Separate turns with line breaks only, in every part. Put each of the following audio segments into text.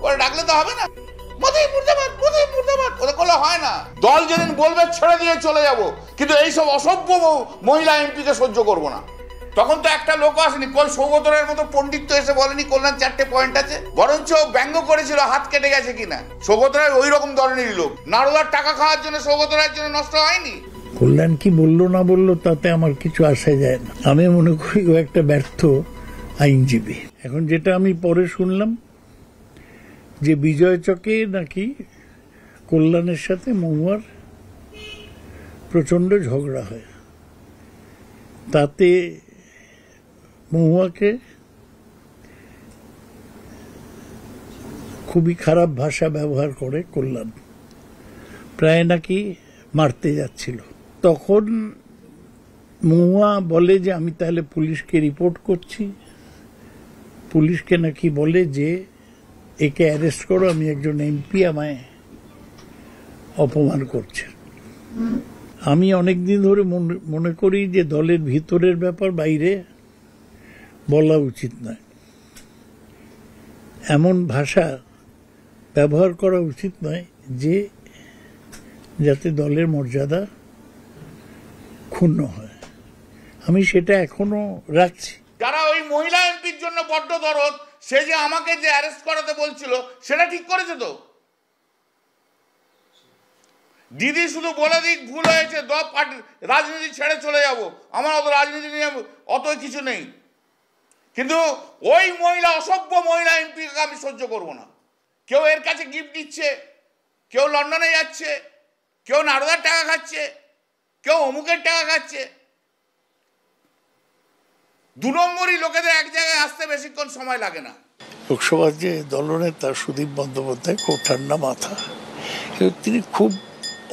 ওরা ডাকলে তো হবে না, মোদি মুর্দাবাদ, মোদি মুর্দাবাদ ওদের করলে হয় না। দল যেদিন বলবে ছেড়ে দিয়ে চলে যাব, কিন্তু এইসব অসভ্য মহিলা এমপিকে সহ্য করবো না। তখন তো একটা লোক আসেনি, কই সৌগত রায়ের মতো পণ্ডিত তো এসে বলেনি কল্যাণ 4টে পয়েন্ট আছে, বরঞ্চ ব্যঙ্গ করেছিল হাত কেটে গেছে কিনা। সৌগত রায় ওই রকম ধরনেরই লোক। নারদার টাকা খাওয়ার জন্য সৌগত রায়ের জন্য নষ্ট হয়নি।
কল্যাণ কি বললো না বললো তাতে আমার কিছু আসে যায় না। আমি মনে করি ও একটা ব্যর্থ আইনজীবী। এখন যেটা আমি পরে শুনলাম যে বিজয় চকে নাকি কল্যাণের সাথে মহুয়ার প্রচন্ড ঝগড়া হয়, তাতে মহুয়াকে খুবই খারাপ ভাষা ব্যবহার করে কল্যাণ, প্রায় নাকি মারতে যাচ্ছিল। তখন মহুয়া বলে যে আমি তাহলে পুলিশকে রিপোর্ট করছি। পুলিশকে নাকি বলে যে একে অ্যারেস্ট করো, আমি একজন এমপি, আমায় অপমান করছে। আমি অনেকদিন ধরে মনে করি যে দলের ভিতরের ব্যাপার বাইরে বলা উচিত নয়, এমন ভাষা ব্যবহার করা উচিত নয় যে যাতে দলের মর্যাদা ক্ষুণ্ণ হয়। আমি সেটা এখনো রাখছি।
যারা ওই মহিলা এমপির জন্য বড্ড দরদ, সে যে আমাকে যে অ্যারেস্ট করাতে বলছিল সেটা ঠিক করেছে তো। দিদি শুধু বলে দিক ভুল হয়েছে, রাজনীতি ছেড়ে চলে যাব, আমার অত রাজনীতি নিয়ে অত কিছু নেই, কিন্তু ওই মহিলা অসভ্য মহিলা এমপিকে আমি সহ্য করব না। কেউ এর কাছে গিফট দিচ্ছে, কেউ লন্ডনে যাচ্ছে, কেউ নারদার টাকা খাচ্ছে, কেউ অমুকের টাকা খাচ্ছে। 2 নম্বরই লোকেদের এক জায়গায় আসতে বেশিক্ষণ সময় লাগে না।
লোকসভার যে দলনেতা সুদীপ বন্দ্যোপাধ্যায় খুব ঠান্ডা মাথা, তিনি খুব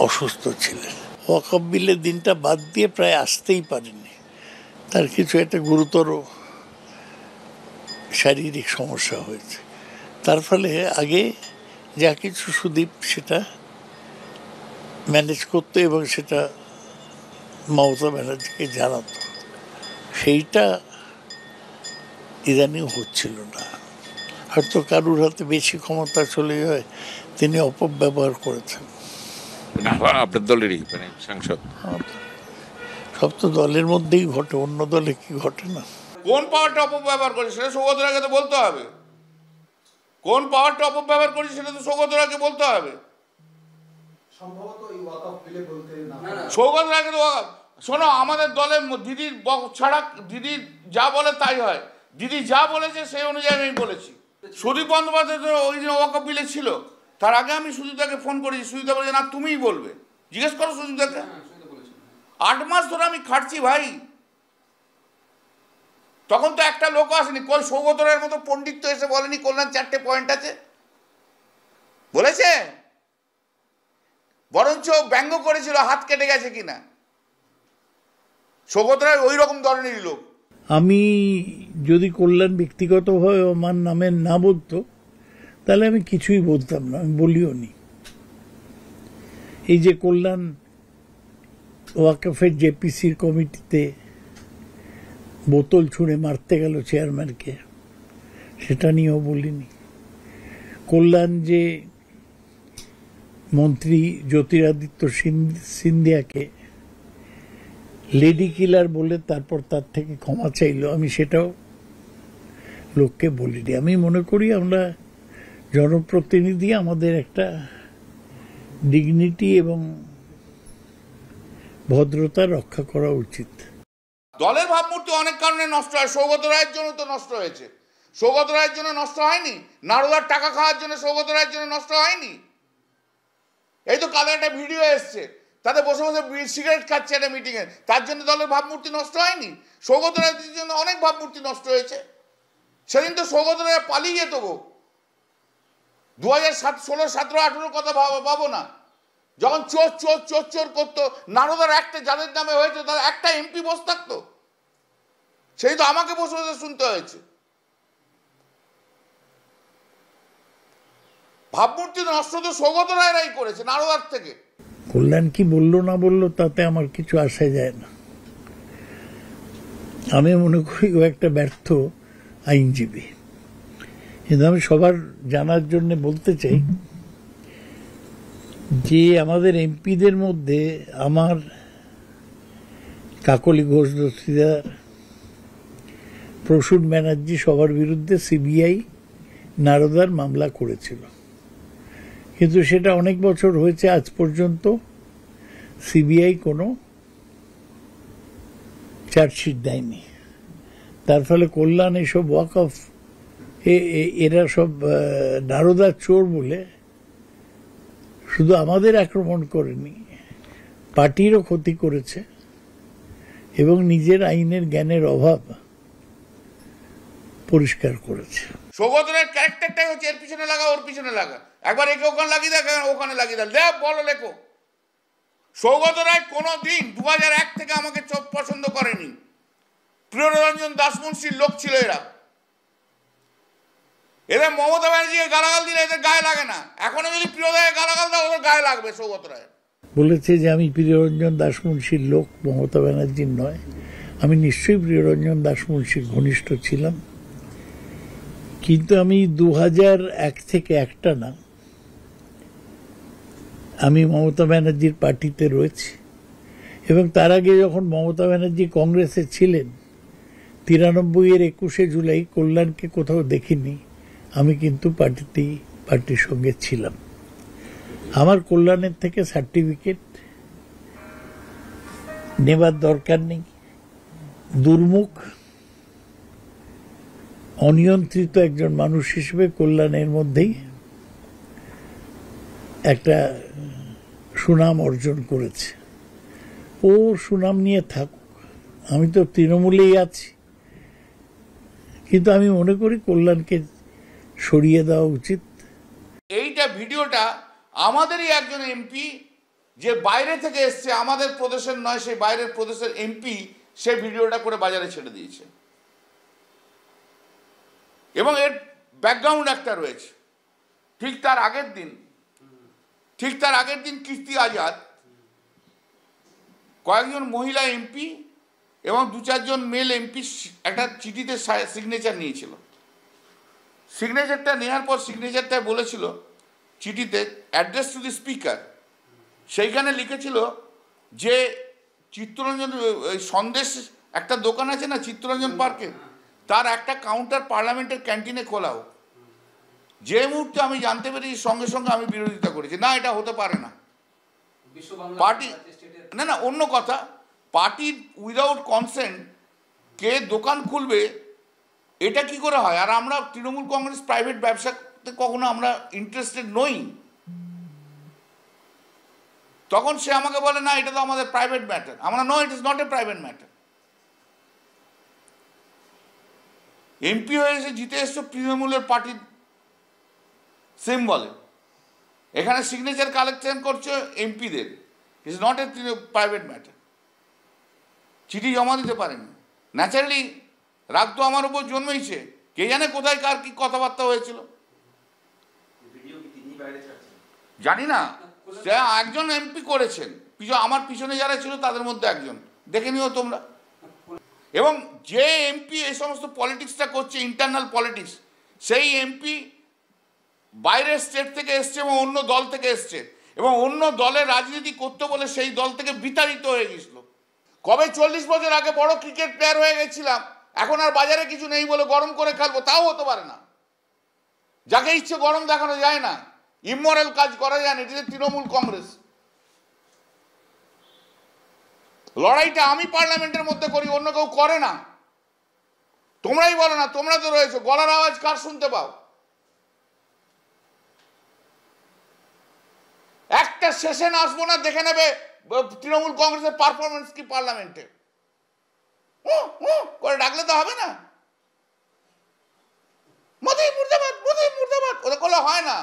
অসুস্থ ছিলেন। ওয়াকফ বিলের দিনটা বাদ দিয়ে প্রায় আসতেই পারেনি। তার কিছু একটা গুরুতর শারীরিক সমস্যা হয়েছে, তার ফলে আগে যা কিছু সুদীপ সেটা ম্যানেজ করতো এবং সেটা মমতা ব্যানার্জিকে জানাতো, সেইটা ইদানিং হচ্ছিল না। হয়তো কারুর হাতে বেশি ক্ষমতা চলে যায়, তিনি অপব্যবহার করেছেন।
আপনার দলেরই সাংসদ,
সব তো দলের মধ্যেই ঘটে, অন্য দলে কি ঘটে না?
কোন পাওয়ারটা অপব্যবহার করেছে সেটা সৌগত রায়কে তো বলতে হবে। কোন পাওয়ারটা অপব্যবহার করেছে সেটা তো সৌগত রায়কে বলতে হবে। সৌগত রায়কে তো শোনো, আমাদের দলে দিদির ছাড়া দিদি যা বলে তাই হয়। দিদি যা বলেছে সেই অনুযায়ী আমি বলেছি। সুদীপ বন্দ্যোপাধ্যায় তো ওই দিন ওয়াকফ বিলে ছিল, তার আগে আমি সুজিতাকে ফোন করেছি। সুজিতা বলেছে না তুমিই বলবে, জিজ্ঞেস করো সুজিতাকে। 8 মাস ধরে আমি খাটছি ভাই, তখন তো একটা লোক আসেনি, কই সৌগত রায়ের মতো পণ্ডিত তো এসে বলেনি কল্যাণ 4টে পয়েন্ট আছে, বলেছে, বরঞ্চ ব্যঙ্গ করেছিল হাত কেটে গেছে কিনা। সৌগত রায় ওই রকম ধরনেরই লোক।
আমি যদি কল্যাণ ব্যক্তিগতভাবে আমার নামে না বলতো তাহলে আমি কিছুই বলতাম না, আমি বলিও নি। এই যে কল্যাণ ওয়াকফের জেপিসির কমিটিতে বোতল ছুঁড়ে মারতে গেল চেয়ারম্যানকে, সেটা নিয়েও বলিনি। কল্যাণ যে মন্ত্রী জ্যোতিরাদিত্য সিন্ধিয়াকে লেডি কিলার বলে তারপর তার থেকে ক্ষমা চাইল, আমি সেটাও লোককে বলিনি। আমি মনে করি আমরা জনপ্রতিনিধি, আমাদের একটা ডিগনিটি এবং ভদ্রতা রক্ষা করা উচিত।
দলের ভাবমূর্তি অনেক কারণে নষ্ট হয়, সৌগত রায়ের জন্য তো নষ্ট হয়েছে। সৌগত রায়ের জন্য নষ্ট হয়নি, নারদার টাকা খাওয়ার জন্য সৌগত রায়ের জন্য নষ্ট হয়নি। এই তো কালো একটা ভিডিও এসছে, তাতে বসে বসে সিগারেট খাচ্ছে একটা মিটিংয়ে, তার জন্য দলের ভাবমূর্তি নষ্ট হয়নি। সৌগত রায়ের জন্য অনেক ভাবমূর্তি নষ্ট হয়েছে। সেদিন তো সৌগত রায় পালিয়ে যেত গো। 2016, 17, 18 কথা ভাবো না, যখন চোর চোর চোর চোর করতো, নারদার একটা যাদের নামে হয়েছে তার একটা এমপি বসে থাকতো, সেই তো আমাকে বসে বসে শুনতে হয়েছে। ভাবমূর্তি নষ্ট তো সৌগত রায়রাই করেছে নারদার থেকে।
কল্যাণ কি বললো না বললো তাতে আমার কিছু আসে যায় না। আমি মনে করি ও একটা ব্যর্থ আইনজীবী কিন্তু আমি সবার জানার জন্য বলতে চাই যে আমাদের এমপিদের মধ্যে আমার কাকলি ঘোষ দস্তিদার, প্রসূন ব্যানার্জি সবার বিরুদ্ধে সিবিআই নারদার মামলা করেছিল, কিন্তু সেটা অনেক বছর হয়েছে, আজ পর্যন্ত সিবিআই কোনো চার্জশিট দেয়নি। তার ফলে কল্যাণ এসব ওয়াক অফ এরা সব নারদার চোর বলে শুধু আমাদের আক্রমণ করেনি, পার্টিরও ক্ষতি করেছে এবং নিজের আইনের জ্ঞানের অভাব পরিষ্কার করেছে।
সৌগত রায়ের ক্যারেক্টারটাই হচ্ছে এর পিছনে লাগা ওর পিছনে লাগা, একবার একে ওখানে লাগিয়ে দেখ, ওখানে লাগিয়ে দেখ, দেখ বলো লেখো। সৌগত রায় কোনোদিন 2001 থেকে আমাকে পছন্দ করেনি। প্রিয়রঞ্জন দাসমুন্সির লোক ছিল এরা। এদের মমতা ব্যানার্জিকে গালাগাল দিলে এদের গায়ে লাগে না, এখনো যদি প্রিয়দাকে গালাগাল দাও ওদের গায়ে লাগবে সৌগত রায়।
বলেছে যে আমি প্রিয়রঞ্জন দাসমুন্সির লোক, মমতা ব্যানার্জির নয়। আমি নিশ্চয়ই প্রিয়রঞ্জন দাসমুন্সির ঘনিষ্ঠ ছিলাম, কিন্তু আমি 2001 থেকে একটা না আমি মমতা ব্যানার্জির পার্টিতে রয়েছি, এবং তার আগে যখন মমতা ব্যানার্জি কংগ্রেসে ছিলেন 93-এর 21শে জুলাই কল্যাণকে কোথাও দেখিনি, আমি কিন্তু পার্টির সঙ্গে ছিলাম। আমার কল্যাণের থেকে সার্টিফিকেট নেবার দরকার নেই। দুর্মুখ অনিয়ন্ত্রিত একজন মানুষ হিসেবে কল্যাণের মধ্যেই একটা সুনাম অর্জন করেছে। ও সুনাম নিয়ে থাকুক, আমি তো তৃণমূলেই আছি, কিন্তু আমি মনে করি কল্যাণকে সরিয়ে দেওয়া উচিত।
এইটা ভিডিওটা আমাদেরই একজন এমপি যে বাইরে থেকে এসছে, আমাদের প্রদেশের নয়, সেই বাইরের প্রদেশের এমপি সে ভিডিওটা করে বাজারে ছেড়ে দিয়েছে, এবং এর ব্যাকগ্রাউন্ড একটা রয়েছে। ঠিক তার আগের দিন কীর্তি আজাদ কয়েকজন মহিলা এমপি এবং 2-4 জন মেল এমপি একটা চিঠিতে সিগনেচার নিয়েছিল। সিগনেচারটা নেওয়ার পর সিগনেচারটা বলেছিল চিঠিতে অ্যাড্রেস টু দি স্পিকার। সেইখানে লিখেছিল যে চিত্তরঞ্জন সন্দেশ একটা দোকান আছে না চিত্তরঞ্জন পার্কে, তার একটা কাউন্টার পার্লামেন্টের ক্যান্টিনে খোলা হোক। যে মুহূর্তে আমি জানতে পেরেছি সঙ্গে সঙ্গে আমি বিরোধিতা করেছি, না এটা হতে পারে না। পার্টি না অন্য কথা, পার্টির উইদাউট কনসেন্ট কে দোকান খুলবে এটা কি করে হয়? আর আমরা তৃণমূল কংগ্রেস প্রাইভেট ব্যবসাতে কখনো আমরা ইন্টারেস্টেড নই। তখন সে আমাকে বলে না এটা তো আমাদের প্রাইভেট ম্যাটার। আমরা no, it is not a private matter. MP হয়ে এসে জিতে এসছো তৃণমূলের পার্টির সিম্বলে, এখানে সিগনেচার কালেকশন করছো এমপিদের, it's not a private matter. চিঠি জমা দিতে পারেনি, ন্যাচারালি রাগ তো আমার উপর জন্মেইছে। কে জানে কোথায় কার কি কথাবার্তা হয়েছিল, জানি না। সে একজন এমপি করেছেন, আমার পিছনে যারা ছিল তাদের মধ্যে একজন, দেখে নিও তোমরা। এবং যে এমপি এই সমস্ত পলিটিক্সটা করছে, ইন্টারনাল পলিটিক্স, সেই এমপি বাইরের স্টেট থেকে এসছে এবং অন্য দল থেকে এসছে, এবং অন্য দলের রাজনীতি করতে বলে সেই দল থেকে বিতাড়িত হয়ে গেছিল। কবে 40 বছর আগে বড় ক্রিকেট প্লেয়ার হয়ে গেছিলাম, এখন আর বাজারে কিছু নেই বলে গরম করে খেলবো, তাও হতে পারে না। যাকে ইচ্ছে গরম দেখানো যায় না, ইমোরাল কাজ করা যায় না। এটা তৃণমূল কংগ্রেস। লড়াইটা আমি পার্লামেন্টের মধ্যে করি, অন্য কেউ করে না। তোমরাই বলো না, তোমরা তো রয়েছো, গলার আওয়াজ কার শুনতে পাও? একটা সেশন আসবো না, দেখে নেবে তৃণমূল কংগ্রেসের পারফরমেন্স কি পার্লামেন্টে। করে ডাকলে তো হবে না। মোদি মুর্দাবাদ, মোদি মুর্দাবাদ, ওদের করলে হয় না।